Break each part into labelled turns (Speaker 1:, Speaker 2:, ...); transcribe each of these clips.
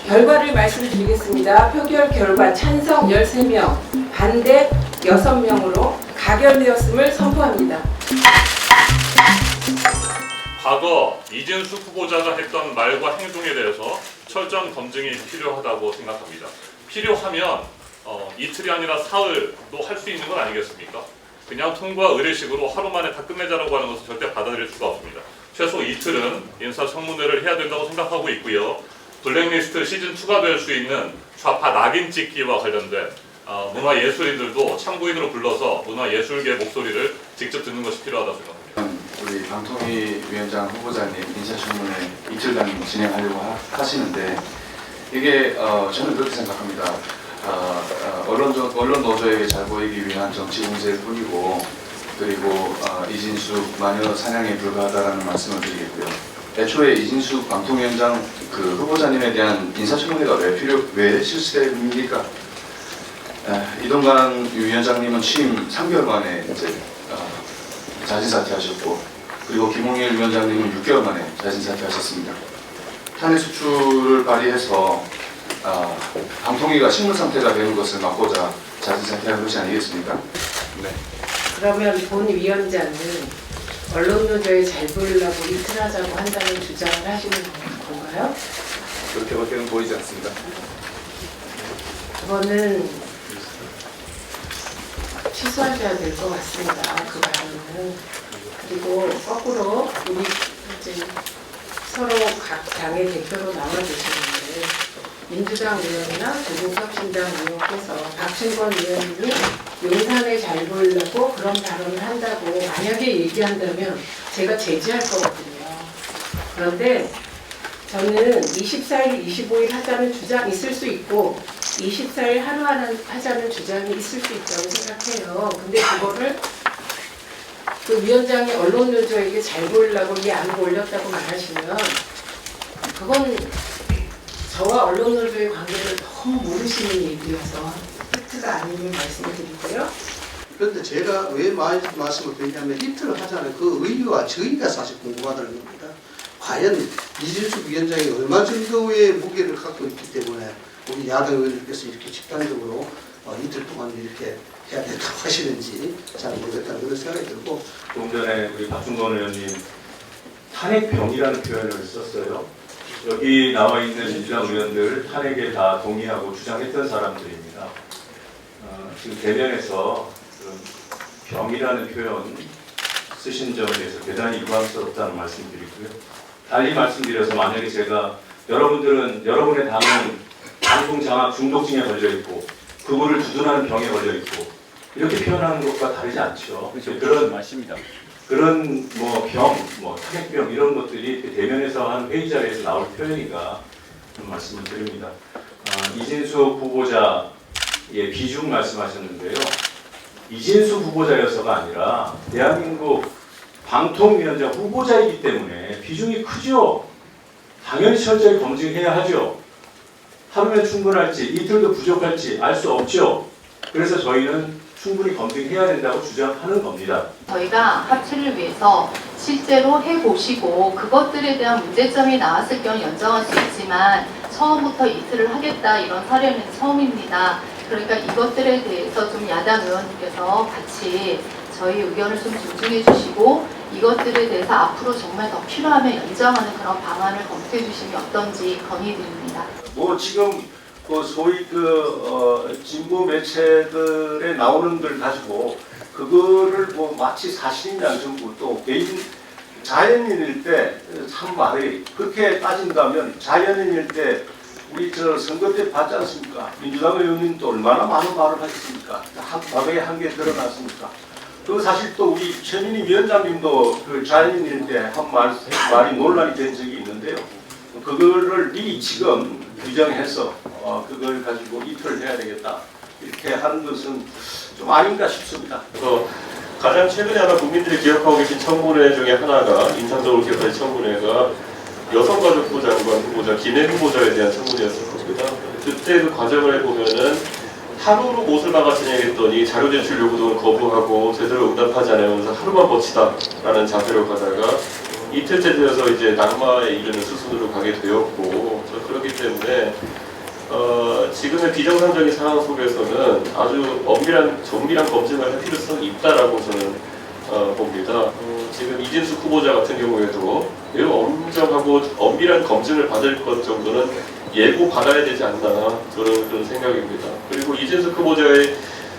Speaker 1: 결과를 말씀드리겠습니다. 표결 결과 찬성 13명, 반대 6명으로 가결되었음을 선포합니다.
Speaker 2: 과거 이진수 후보자가 했던 말과 행동에 대해서 철저한 검증이 필요하다고 생각합니다. 필요하면 이틀이 아니라 사흘도 할 수 있는 건 아니겠습니까? 그냥 통과 의례식으로 하루 만에 다 끝내자라고 하는 것은 절대 받아들일 수가 없습니다. 최소 이틀은 인사청문회를 해야 된다고 생각하고 있고요. 블랙리스트 시즌2가 될 수 있는 좌파 낙인 찍기와 관련된 문화예술인들도 참고인으로 불러서 문화예술계 목소리를 직접 듣는 것이 필요하다고 생각합니다.
Speaker 3: 우리 방통위 위원장 후보자님 인사청문회 이틀간 진행하려고 하시는데 이게 저는 그렇게 생각합니다. 언론 노조에게 잘 보이기 위한 정치 공세일 뿐이고 그리고 이진수 마녀 사냥에 불과하다라는 말씀을 드리겠고요. 애초에 이진수 방통위원장 그 후보자님에 대한 인사청문회가 왜 실시됩니까? 이동관 위원장님은 취임 3개월 만에 이제 자진 사퇴하셨고 그리고 김홍일 위원장님은 6개월 만에 자진 사퇴하셨습니다. 탄핵 수출을 발의해서 방통위가 식물 상태가 되는 것을 막고자 자진 사퇴한 것이 아니겠습니까? 네.
Speaker 1: 그러면 본 위원장은 언론 노조에 잘 보이려고 이틀 하자고 한다는 주장을 하시는 건가요?
Speaker 3: 그렇게밖에는 보이지 않습니다.
Speaker 1: 그거는 취소하셔야 될 것 같습니다. 그 발언은. 그리고 거꾸로 우리 이제 서로 각 당의 대표로 나와주시는데 민주당 의원이나 조국혁신당 의원께서 박준권 의원님이 용산에 잘 보이려고 그런 발언을 한다고 만약에 얘기한다면 제가 제지할 거거든요. 그런데 저는 24일, 25일 하자는 주장이 있을 수 있고 24일 하루 하자는 주장이 있을 수 있다고 생각해요. 근데 그거를 그 위원장이 언론 노조에게 잘 보이려고 이 안고 올렸다고 말하시면 그건 저와 언론 노조의 관계를 너무 모르시는 얘기여서 팩트가 아님을 말씀을 드리고요.
Speaker 4: 그런데 제가 왜 말씀을 드리냐면 이틀을 하자는 그 의미와 저희가 사실 궁금하다는 겁니다. 과연 이진수 위원장이 얼마 정도의 무게를 갖고 있기 때문에 우리 야당 의원들께서 이렇게 집단적으로 이틀 동안 이렇게 해야 된다고 하시는지 잘 모르겠다는 그런 생각이 들고
Speaker 5: 좀 전에 우리 박준권 의원님 탄핵병이라는 표현을 썼어요. 여기 나와 있는 민주당 의원들 탄핵에 다 동의하고 주장했던 사람들입니다. 지금 대면에서 병이라는 표현 쓰신 점에 대해서 대단히 유감스럽다는 말씀드리고요. 달리 말씀드려서 만약에 제가 여러분들은 여러분의 당은 방송장악 중독증에 걸려 있고 그거를 두둔하는 병에 걸려 있고 이렇게 표현하는 것과 다르지 않죠. 그런 말씀입니다. 그런 병, 탄핵병 이런 것들이 대면에서 한 회의 자리에서 나올 표현인가 그런 말씀을 드립니다. 이진수 후보자의 비중 말씀하셨는데요. 이진수 후보자여서가 아니라 대한민국 방통위원장 후보자이기 때문에 비중이 크죠. 당연히 철저히 검증해야 하죠. 하루면 충분할지 이틀도 부족할지 알 수 없죠. 그래서 저희는 충분히 검증해야 된다고 주장하는 겁니다.
Speaker 6: 저희가 합치를 위해서 실제로 해보시고 그것들에 대한 문제점이 나왔을 경우 연정할 수 있지만 처음부터 이틀을 하겠다 이런 사례는 처음입니다. 그러니까 이것들에 대해서 좀 야당 의원님께서 같이 저희 의견을 좀 존중해 주시고 이것들에 대해서 앞으로 정말 더 필요하면 연정하는 그런 방안을 검토해 주시면 어떤지 건의드립니다.
Speaker 7: 지금 소위 진보 매체들에 나오는 걸 가지고 그거를 마치 사실이냐 정부 또 개인 자연인일 때 참 말이 그렇게 따진다면 자연인일 때 우리 선거 때 봤지 않습니까? 민주당 의원님도 얼마나 많은 말을 하셨습니까? 과거에 한 게 드러났습니까? 그 사실 또 우리 최민희 위원장님도 그 자연인일 때 한 말이 논란이 된 적이 있는데요. 그거를 미리 지금 규정해서 그걸 가지고 이틀을 해야 되겠다 이렇게 하는 것은 좀 아닌가 싶습니다.
Speaker 8: 그래서 가장 최근에 하나 국민들이 기억하고 계신 청문회 중에 하나가 인상적으로 기억하는 청문회가 여성가족부 장관 후보자 김해 후보자에 대한 청문회였을 겁니다. 그때 그 과정을 해보면은 하루로 못을 막았으냐 했더니 자료 제출 요구도 거부하고 제대로 응답하지 않으면서 하루만 버티다라는 자세로 가다가 이틀째 되어서 이제 낙마에 이르는 수순으로 가게 되었고 그렇기 때문에 지금의 비정상적인 상황 속에서는 아주 정밀한 검증을 할 필요성이 있다라고 저는 봅니다. 지금 이진숙 후보자 같은 경우에도 매우 엄정하고 엄밀한 검증을 받을 것 정도는 예고받아야 되지 않나 저는 그런 생각입니다. 그리고 이진숙 후보자의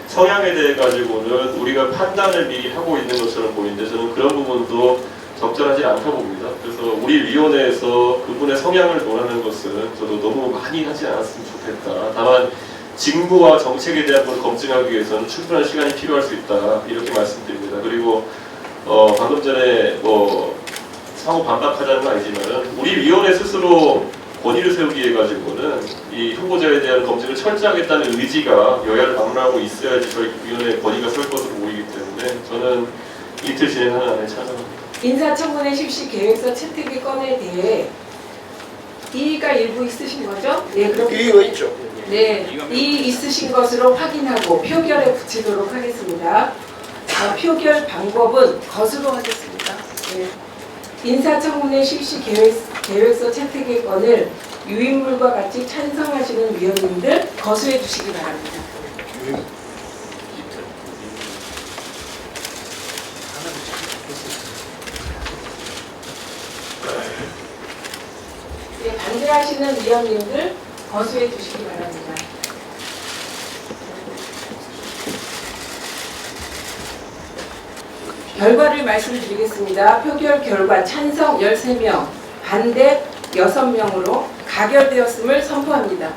Speaker 8: 성향에 대해 가지고는 우리가 판단을 미리 하고 있는 것처럼 보이는데 저는 그런 부분도 적절하지 않다고 봅니다. 그래서 우리 위원회에서 그분의 성향을 논하는 것은 저도 너무 많이 하지 않았으면 좋겠다. 다만 직무와 정책에 대한 걸 검증하기 위해서는 충분한 시간이 필요할 수 있다. 이렇게 말씀드립니다. 그리고 방금 전에 상호 반박하자는 건 아니지만 우리 위원회 스스로 권위를 세우기 위해 가지고는 이 후보자에 대한 검증을 철저하게 하겠다는 의지가 여야를 막론하고 있어야지 저희 위원회의 권위가 설 것으로 보이기 때문에 저는 이틀 진행하는 안에 찬성합니다.
Speaker 1: 인사청문회 실시 계획서 채택의 건에 대해 이의가 일부 있으신 거죠? 네, 그렇게
Speaker 7: 이의가 있죠.
Speaker 1: 네, 이의 있으신 것으로 확인하고 표결에 붙이도록 하겠습니다. 표결 방법은 것으로 하겠습니다. 네. 인사청문회 실시 계획서 채택의 건을 유인물과 같이 찬성하시는 위원님들 거수해 주시기 바랍니다. 네, 반대하시는 위원님들 거수해 주시기 바랍니다. 결과를 말씀드리겠습니다. 표결 결과 찬성 13명, 반대 6명으로 가결되었음을 선포합니다.